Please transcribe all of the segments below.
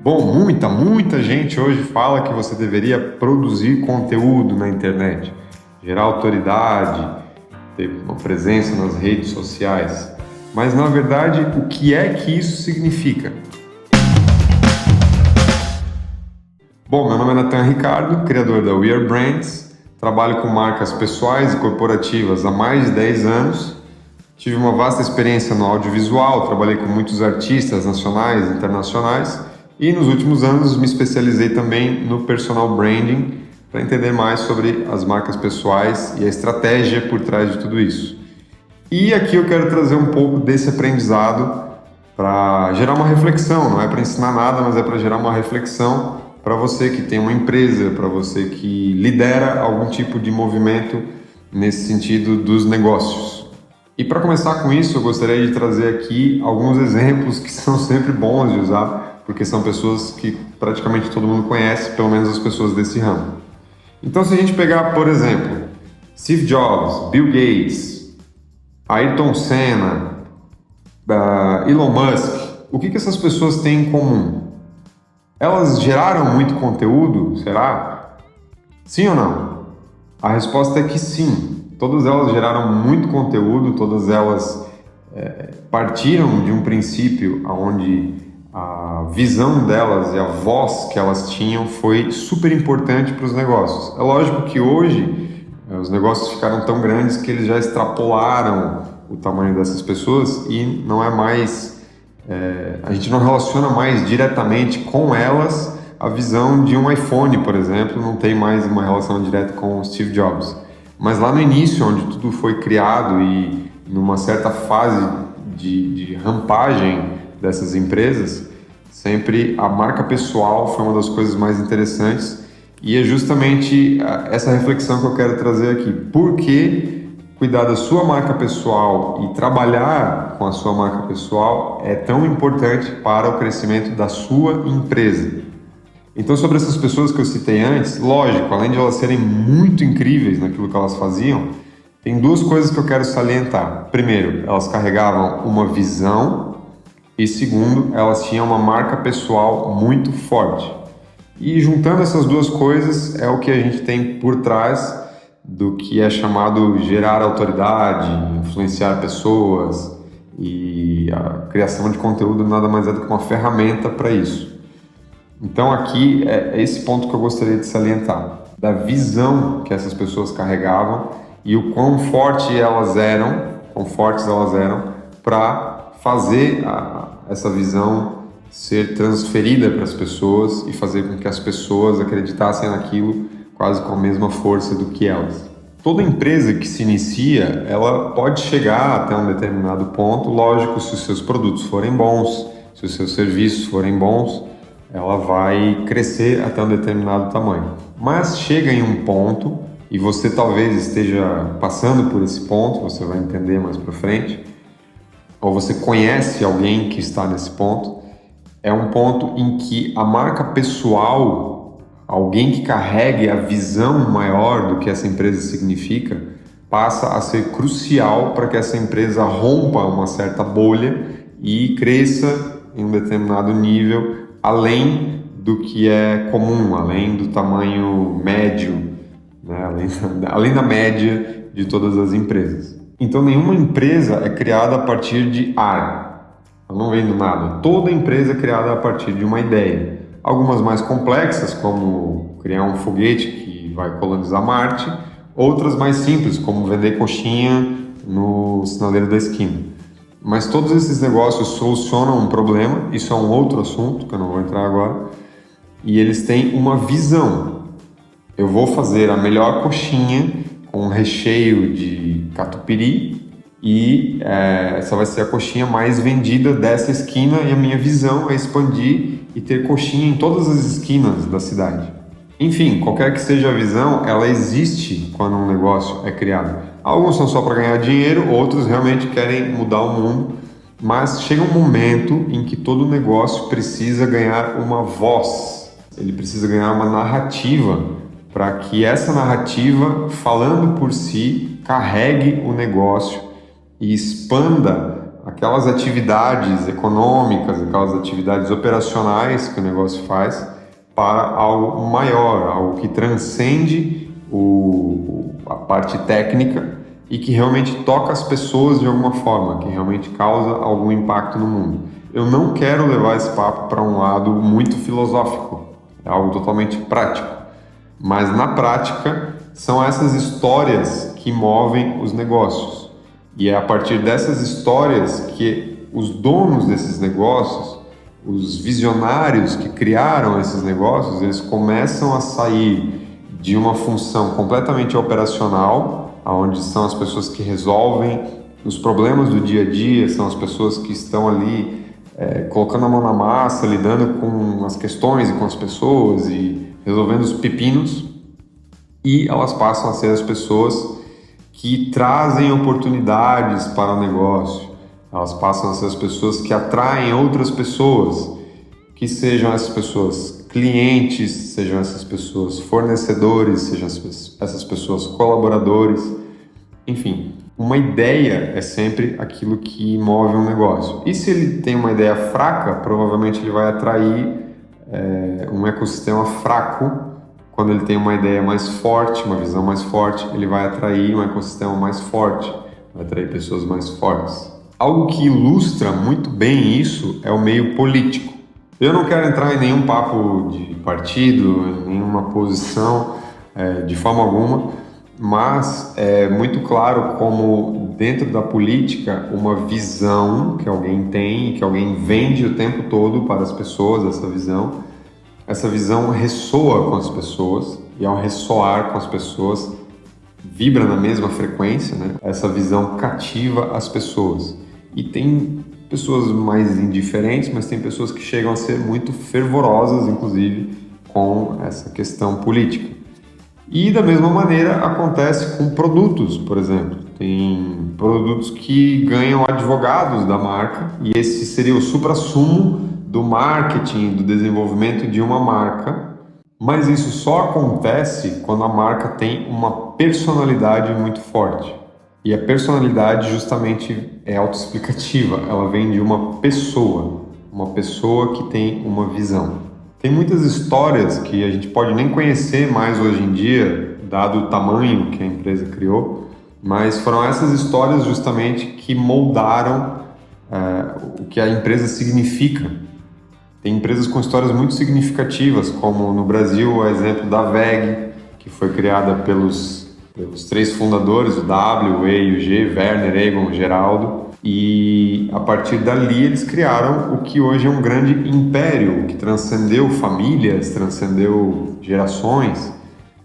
Bom, muita gente hoje fala que você deveria produzir conteúdo na internet, gerar autoridade, ter uma presença nas redes sociais. Mas, na verdade, o que é que isso significa? Bom, meu nome é Nathan Ricardo, criador da We Are Brands, trabalho com marcas pessoais e corporativas há mais de 10 anos. Tive uma vasta experiência no audiovisual, trabalhei com muitos artistas nacionais e internacionais e nos últimos anos me especializei também no personal branding para entender mais sobre as marcas pessoais e a estratégia por trás de tudo isso. E aqui eu quero trazer um pouco desse aprendizado para gerar uma reflexão, não é para ensinar nada, mas é para gerar uma reflexão para você que tem uma empresa, para você que lidera algum tipo de movimento nesse sentido dos negócios. E para começar com isso, eu gostaria de trazer aqui alguns exemplos que são sempre bons de usar, porque são pessoas que praticamente todo mundo conhece, pelo menos as pessoas desse ramo. Então, se a gente pegar, por exemplo, Steve Jobs, Bill Gates, Ayrton Senna, Elon Musk, o que essas pessoas têm em comum? Elas geraram muito conteúdo, será? Sim ou não? A resposta é que sim. Todas elas geraram muito conteúdo, todas elas partiram de um princípio onde a visão delas e a voz que elas tinham foi super importante para os negócios. É lógico que hoje os negócios ficaram tão grandes que eles já extrapolaram o tamanho dessas pessoas e não é mais... a gente não relaciona mais diretamente com elas a visão de um iPhone, por exemplo, não tem mais uma relação direta com o Steve Jobs. Mas lá no início, onde tudo foi criado e numa certa fase de rampagem dessas empresas, sempre a marca pessoal foi uma das coisas mais interessantes e é justamente essa reflexão que eu quero trazer aqui. Por que cuidar da sua marca pessoal e trabalhar com a sua marca pessoal é tão importante para o crescimento da sua empresa? Então, sobre essas pessoas que eu citei antes, lógico, além de elas serem muito incríveis naquilo que elas faziam, tem duas coisas que eu quero salientar. Primeiro, elas carregavam uma visão e segundo, elas tinham uma marca pessoal muito forte. E juntando essas duas coisas é o que a gente tem por trás do que é chamado gerar autoridade, influenciar pessoas, e a criação de conteúdo nada mais é do que uma ferramenta para isso. Então aqui é esse ponto que eu gostaria de salientar, da visão que essas pessoas carregavam e o quão fortes elas eram para fazer essa visão ser transferida para as pessoas e fazer com que as pessoas acreditassem naquilo quase com a mesma força do que elas. Toda empresa que se inicia, ela pode chegar até um determinado ponto, lógico, se os seus produtos forem bons, se os seus serviços forem bons, ela vai crescer até um determinado tamanho. Mas chega em um ponto, e você talvez esteja passando por esse ponto, você vai entender mais para frente, ou você conhece alguém que está nesse ponto, é um ponto em que a marca pessoal, alguém que carregue a visão maior do que essa empresa significa, passa a ser crucial para que essa empresa rompa uma certa bolha e cresça em um determinado nível, além do que é comum, além do tamanho médio, né? além da média de todas as empresas. Então, nenhuma empresa é criada a partir de ar. Ela não vem do nada. Toda empresa é criada a partir de uma ideia. Algumas mais complexas, como criar um foguete que vai colonizar Marte. Outras mais simples, como vender coxinha no sinaleiro da esquina. Mas todos esses negócios solucionam um problema. Isso é um outro assunto, que eu não vou entrar agora. E eles têm uma visão. Eu vou fazer a melhor coxinha com recheio de catupiry e essa vai ser a coxinha mais vendida dessa esquina e a minha visão é expandir e ter coxinha em todas as esquinas da cidade. Enfim, qualquer que seja a visão, ela existe quando um negócio é criado. Alguns são só para ganhar dinheiro, outros realmente querem mudar o mundo, mas chega um momento em que todo negócio precisa ganhar uma voz, ele precisa ganhar uma narrativa, para que essa narrativa, falando por si, carregue o negócio e expanda aquelas atividades econômicas, aquelas atividades operacionais que o negócio faz para algo maior, algo que transcende a parte técnica e que realmente toca as pessoas de alguma forma, que realmente causa algum impacto no mundo. Eu não quero levar esse papo para um lado muito filosófico, é algo totalmente prático, mas na prática são essas histórias que movem os negócios. E é a partir dessas histórias que os donos desses negócios, os visionários que criaram esses negócios, eles começam a sair de uma função completamente operacional, onde são as pessoas que resolvem os problemas do dia a dia, são as pessoas que estão ali colocando a mão na massa, lidando com as questões e com as pessoas e resolvendo os pepinos, e elas passam a ser as pessoas que trazem oportunidades para o negócio. Elas passam a ser as pessoas que atraem outras pessoas, que sejam essas pessoas clientes, sejam essas pessoas fornecedores, sejam essas pessoas colaboradores. Enfim, uma ideia é sempre aquilo que move um negócio. E se ele tem uma ideia fraca, provavelmente ele vai atrair um ecossistema fraco. Quando ele tem uma ideia mais forte, uma visão mais forte, ele vai atrair um ecossistema mais forte, vai atrair pessoas mais fortes. Algo que ilustra muito bem isso é o meio político. Eu não quero entrar em nenhum papo de partido, em nenhuma posição, de forma alguma, mas é muito claro como dentro da política uma visão que alguém tem, que alguém vende o tempo todo para as pessoas, essa visão ressoa com as pessoas, e ao ressoar com as pessoas vibra na mesma frequência, né? Essa visão cativa as pessoas. E tem pessoas mais indiferentes, mas tem pessoas que chegam a ser muito fervorosas, inclusive, com essa questão política. E da mesma maneira acontece com produtos, por exemplo. Tem produtos que ganham advogados da marca, e esse seria o suprassumo do marketing, do desenvolvimento de uma marca, mas isso só acontece quando a marca tem uma personalidade muito forte. E a personalidade justamente é autoexplicativa, ela vem de uma pessoa que tem uma visão. Tem muitas histórias que a gente pode nem conhecer mais hoje em dia, dado o tamanho que a empresa criou, mas foram essas histórias justamente que moldaram o que a empresa significa. Tem empresas com histórias muito significativas, como no Brasil o exemplo da WEG, que foi criada pelos três fundadores, o W, o E e o G, Werner, Egon, Geraldo, e a partir dali eles criaram o que hoje é um grande império, que transcendeu famílias, transcendeu gerações,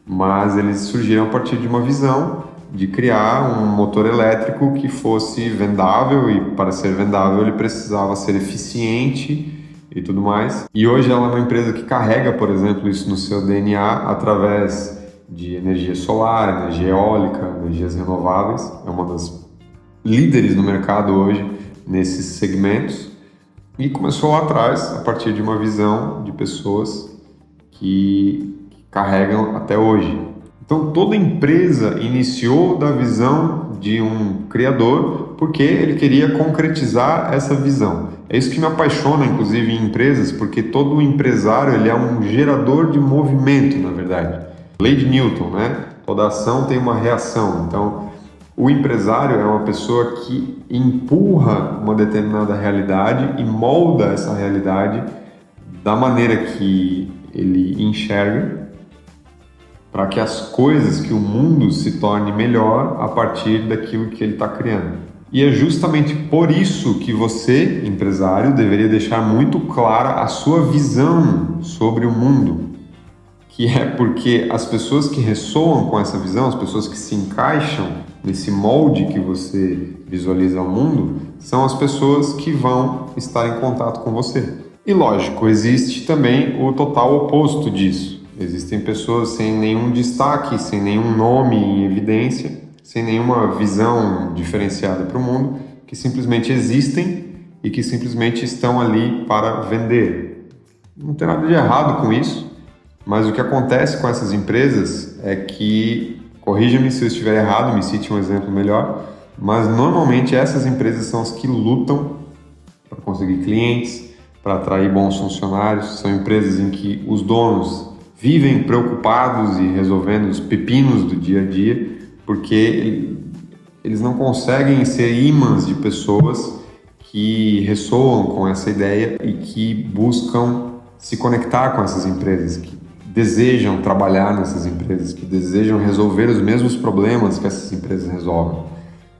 mas eles surgiram a partir de uma visão de criar um motor elétrico que fosse vendável, e para ser vendável ele precisava ser eficiente e tudo mais. E hoje ela é uma empresa que carrega, por exemplo, isso no seu DNA através de energia solar, energia eólica, energias renováveis. É uma das líderes no mercado hoje nesses segmentos, e começou lá atrás a partir de uma visão de pessoas que carregam até hoje. Então toda empresa iniciou da visão de um criador porque ele queria concretizar essa visão. É isso que me apaixona, inclusive, em empresas, porque todo empresário ele é um gerador de movimento, na verdade. Lei de Newton, né? Toda ação tem uma reação. Então, o empresário é uma pessoa que empurra uma determinada realidade e molda essa realidade da maneira que ele enxerga, para que as coisas, que o mundo se torne melhor a partir daquilo que ele está criando. E é justamente por isso que você, empresário, deveria deixar muito clara a sua visão sobre o mundo, que é porque as pessoas que ressoam com essa visão, as pessoas que se encaixam nesse molde que você visualiza o mundo, são as pessoas que vão estar em contato com você. E lógico, existe também o total oposto disso. Existem pessoas sem nenhum destaque, sem nenhum nome em evidência, sem nenhuma visão diferenciada para o mundo, que simplesmente existem e que simplesmente estão ali para vender. Não tem nada de errado com isso, mas o que acontece com essas empresas é que, corrija-me se eu estiver errado, me cite um exemplo melhor, mas normalmente essas empresas são as que lutam para conseguir clientes, para atrair bons funcionários. São empresas em que os donos vivem preocupados e resolvendo os pepinos do dia a dia, porque eles não conseguem ser imãs de pessoas que ressoam com essa ideia e que buscam se conectar com essas empresas, que desejam trabalhar nessas empresas, que desejam resolver os mesmos problemas que essas empresas resolvem.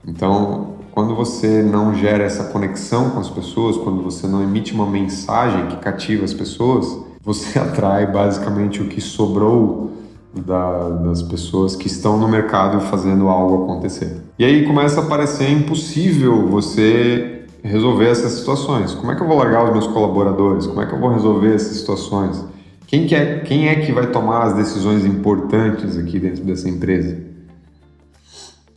Então, quando você não gera essa conexão com as pessoas, quando você não emite uma mensagem que cativa as pessoas, você atrai basicamente o que sobrou das pessoas que estão no mercado fazendo algo acontecer. E aí começa a parecer impossível você resolver essas situações. Como é que eu vou largar os meus colaboradores? Como é que eu vou resolver essas situações? Quem é que vai tomar as decisões importantes aqui dentro dessa empresa?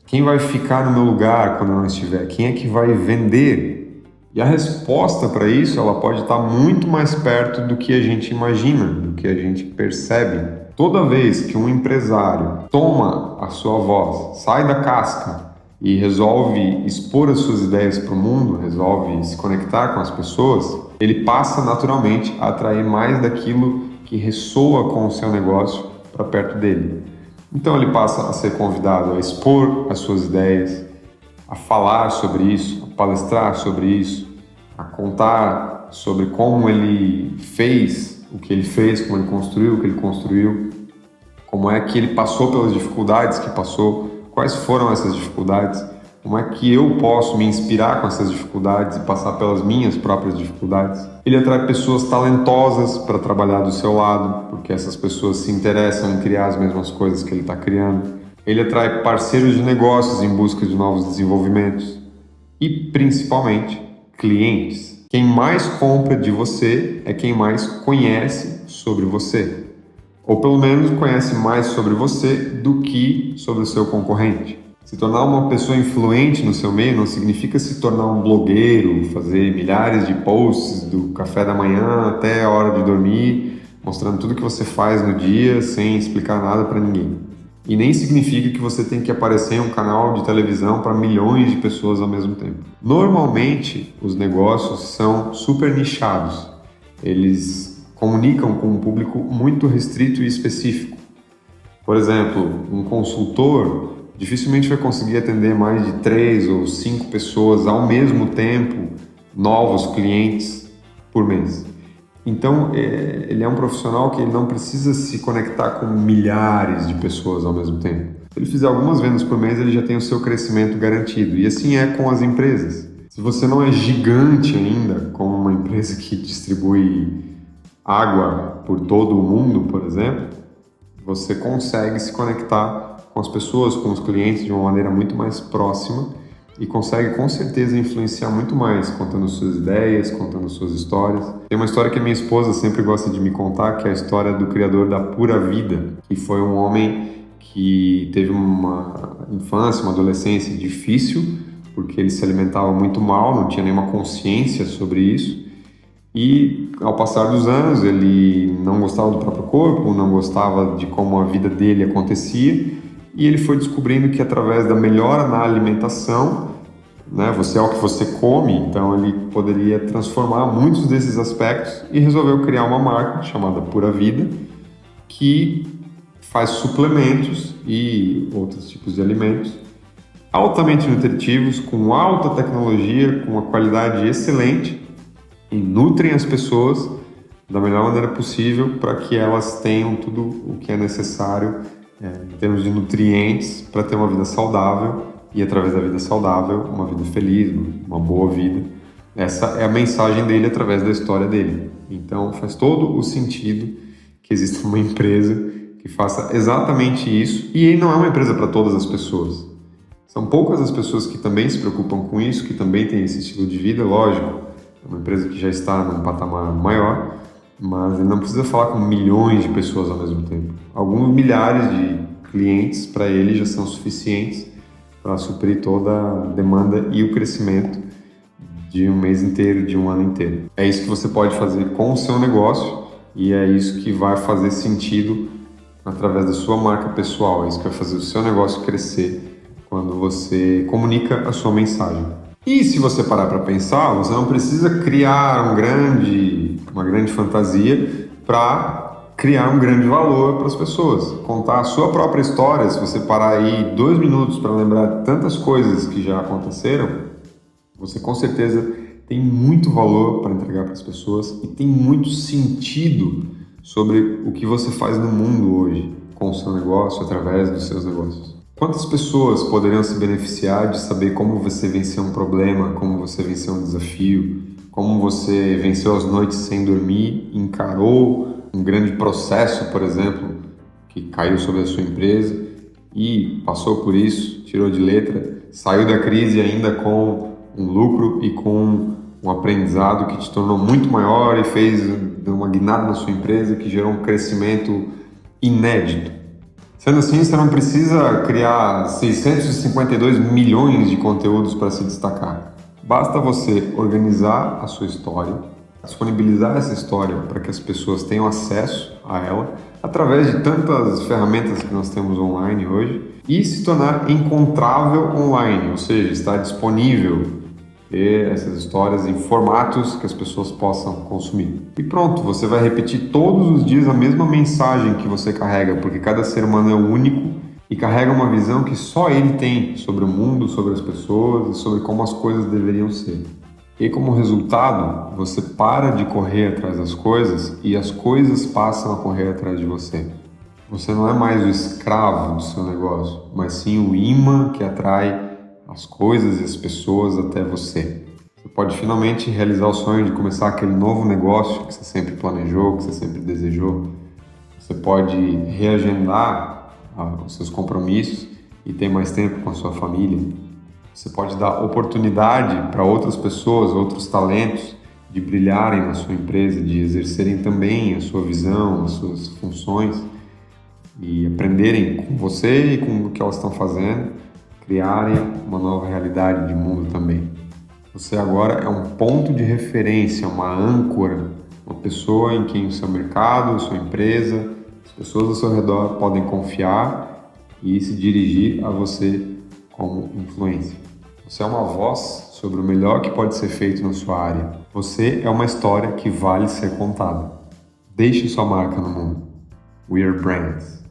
Quem vai ficar no meu lugar quando eu não estiver? Quem é que vai vender? E a resposta para isso, ela pode estar muito mais perto do que a gente imagina, do que a gente percebe. Toda vez que um empresário toma a sua voz, sai da casca e resolve expor as suas ideias para o mundo, resolve se conectar com as pessoas, ele passa naturalmente a atrair mais daquilo que ressoa com o seu negócio para perto dele. Então ele passa a ser convidado a expor as suas ideias, a falar sobre isso, a palestrar sobre isso, a contar sobre como ele fez o que ele fez, como ele construiu o que ele construiu, como é que ele passou pelas dificuldades que passou, quais foram essas dificuldades, como é que eu posso me inspirar com essas dificuldades e passar pelas minhas próprias dificuldades. Ele atrai pessoas talentosas para trabalhar do seu lado, porque essas pessoas se interessam em criar as mesmas coisas que ele está criando. Ele atrai parceiros de negócios em busca de novos desenvolvimentos e, principalmente, clientes. Quem mais compra de você é quem mais conhece sobre você. Ou pelo menos conhece mais sobre você do que sobre o seu concorrente. Se tornar uma pessoa influente no seu meio não significa se tornar um blogueiro, fazer milhares de posts do café da manhã até a hora de dormir, mostrando tudo que você faz no dia sem explicar nada para ninguém. E nem significa que você tem que aparecer em um canal de televisão para milhões de pessoas ao mesmo tempo. Normalmente, os negócios são super nichados. Eles comunicam com um público muito restrito e específico. Por exemplo, um consultor dificilmente vai conseguir atender mais de 3 ou 5 pessoas ao mesmo tempo, novos clientes por mês. Então, ele é um profissional que ele não precisa se conectar com milhares de pessoas ao mesmo tempo. Se ele fizer algumas vendas por mês, ele já tem o seu crescimento garantido. E assim é com as empresas. Se você não é gigante ainda, como uma empresa que distribui água por todo o mundo, por exemplo, você consegue se conectar com as pessoas, com os clientes de uma maneira muito mais próxima e consegue com certeza influenciar muito mais, contando suas ideias, contando suas histórias. Tem uma história que a minha esposa sempre gosta de me contar, que é a história do criador da Pura Vida, que foi um homem que teve uma infância, uma adolescência difícil, porque ele se alimentava muito mal, não tinha nenhuma consciência sobre isso. E ao passar dos anos, ele não gostava do próprio corpo, não gostava de como a vida dele acontecia, e ele foi descobrindo que através da melhora na alimentação, né, você é o que você come, então ele poderia transformar muitos desses aspectos e resolveu criar uma marca chamada Pura Vida, que faz suplementos e outros tipos de alimentos altamente nutritivos, com alta tecnologia, com uma qualidade excelente, e nutrem as pessoas da melhor maneira possível para que elas tenham tudo o que é necessário em termos de nutrientes para ter uma vida saudável e, através da vida saudável, uma vida feliz, uma boa vida. Essa é a mensagem dele através da história dele. Então faz todo o sentido que exista uma empresa que faça exatamente isso, e não é uma empresa para todas as pessoas. São poucas as pessoas que também se preocupam com isso, que também têm esse estilo de vida, lógico. É uma empresa que já está num patamar maior, mas ele não precisa falar com milhões de pessoas ao mesmo tempo. Alguns milhares de clientes para ele já são suficientes para suprir toda a demanda e o crescimento de um mês inteiro, de um ano inteiro. É isso que você pode fazer com o seu negócio e é isso que vai fazer sentido através da sua marca pessoal. É isso que vai fazer o seu negócio crescer quando você comunica a sua mensagem. E se você parar para pensar, você não precisa criar uma grande fantasia para criar um grande valor para as pessoas. Contar a sua própria história, se você parar aí 2 minutos para lembrar tantas coisas que já aconteceram, você com certeza tem muito valor para entregar para as pessoas e tem muito sentido sobre o que você faz no mundo hoje com o seu negócio, através dos seus negócios. Quantas pessoas poderiam se beneficiar de saber como você venceu um problema, como você venceu um desafio, como você venceu as noites sem dormir, encarou um grande processo, por exemplo, que caiu sobre a sua empresa e passou por isso, tirou de letra, saiu da crise ainda com um lucro e com um aprendizado que te tornou muito maior e fez uma guinada na sua empresa que gerou um crescimento inédito. Sendo assim, você não precisa criar 652 milhões de conteúdos para se destacar. Basta você organizar a sua história, disponibilizar essa história para que as pessoas tenham acesso a ela através de tantas ferramentas que nós temos online hoje e se tornar encontrável online, ou seja, estar disponível ter essas histórias em formatos que as pessoas possam consumir. E pronto, você vai repetir todos os dias a mesma mensagem que você carrega, porque cada ser humano é único e carrega uma visão que só ele tem sobre o mundo, sobre as pessoas e sobre como as coisas deveriam ser. E como resultado, você para de correr atrás das coisas e as coisas passam a correr atrás de você. Você não é mais o escravo do seu negócio, mas sim o imã que atrai as coisas e as pessoas até você. Você pode finalmente realizar o sonho de começar aquele novo negócio que você sempre planejou, que você sempre desejou. Você pode reagendar os seus compromissos e ter mais tempo com a sua família. Você pode dar oportunidade para outras pessoas, outros talentos, de brilharem na sua empresa, de exercerem também a sua visão, as suas funções e aprenderem com você e com o que elas estão fazendo, criarem uma nova realidade de mundo também. Você agora é um ponto de referência, uma âncora, uma pessoa em quem o seu mercado, a sua empresa, as pessoas ao seu redor podem confiar e se dirigir a você como influência. Você é uma voz sobre o melhor que pode ser feito na sua área. Você é uma história que vale ser contada. Deixe sua marca no mundo. We are brands.